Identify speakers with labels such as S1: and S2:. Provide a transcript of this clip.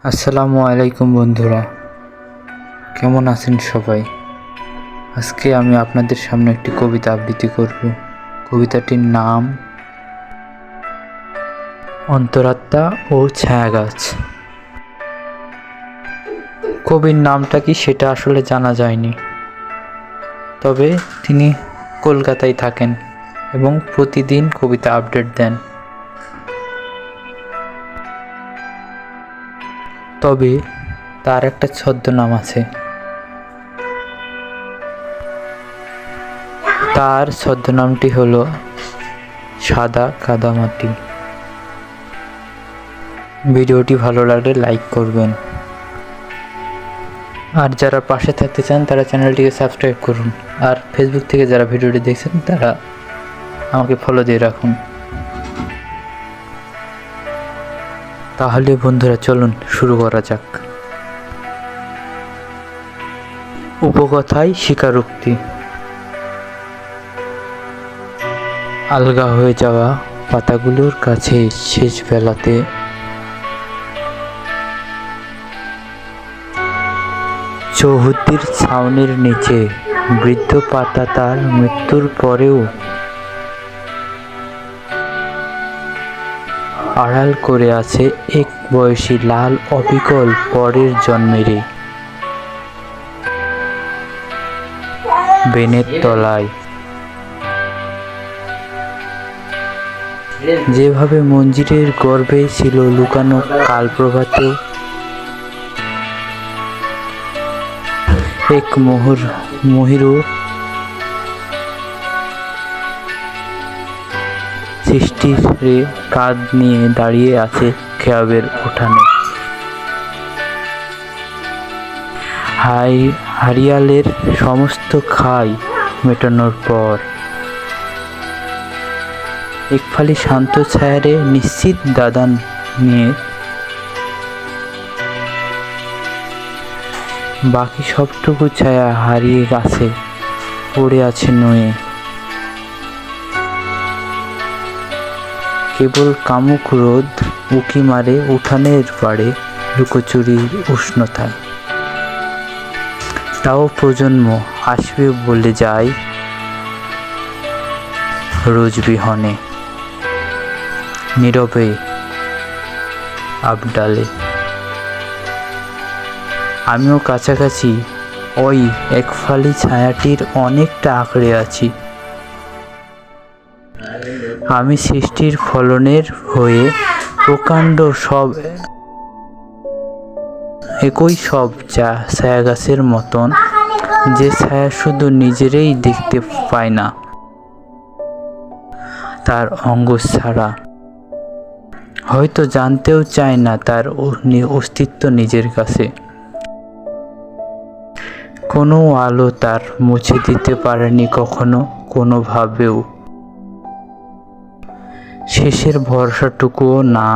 S1: আসসালামু আলাইকুম বন্ধুরা, কেমন আছেন সবাই? আজকে আমি আপনাদের সামনে একটি কবিতা আবৃত্তি করব। কবিতাটির নাম অন্তরাত্মা ও ছায়াগাছ। কবির নামটা কি সেটা আসলে জানা যায়নি, তবে তিনি কলকাতায় থাকেন এবং প্রতিদিন কবিতা আপডেট দেন। তবে তার একটা ছদ্মনাম আছে। তার ছদ্মনামটি হলো সাদা কাদামাটি। ভিডিওটি ভালো লাগলে লাইক করবেন, আর যারা পাশে থাকতে চান তারা চ্যানেলটিকে সাবস্ক্রাইব করুন, আর ফেসবুক থেকে যারা ভিডিওটি দেখছেন তারা আমাকে ফলো দিয়ে রাখুন। তাহলে বন্ধুরা চলুন শুরু করা যাক। উপকথায় স্বীকারোক্তি। আলগা হয়ে যাওয়া পাতাগুলোর কাছে শেষ বেলাতে চৌহদ্দির ছাউনির নিচে বৃদ্ধ পাতা তার মৃত্যুর পরেও আড়াল করে আছে এক বয়সী লাল অবিকল পরের জন্মেরে বেনের তলায়। যেভাবে মঞ্জিরের গর্ভে ছিল লুকানো কাল প্রভাতেও এক মহিরু সৃষ্টির কাঁধ নিয়ে দাঁড়িয়ে আছে খেয়াবের উঠানে। হারিয়ালের সমস্ত খাই মেটানোর পর এক ফালি শান্ত ছায়ারে নিশ্চিত দাদান নিয়ে বাকি সবটুকু ছায়া হারিয়ে গেছে, পড়ে আছে নুয়ে। কেবল কামুক রোদ উকি মারে উঠানের পাড়ে লুকোচুরির উষ্ণতায়। তাও প্রজন্ম আসবে বলে যায় রোজ বিহনে, নীরবে আবডালে। আমিও কাছাকাছি ওই এক ফালি ছায়াটির অনেকটা আঁকড়ে আছি। আমি সৃষ্টির ফলনের হয়ে প্রকাণ্ড সব একই সব ছায়া গাছের মতন, যে ছায়া শুধু নিজেরই দেখতে পায় না, তার অঙ্গ ছাড়া হয়তো জানতেও চায় না তার অস্তিত্ব নিজের কাছে। কোনো আলো তার মুছে দিতে পারেনি কখনো কোনোভাবেও, শেষের ভরসাটুকুও না।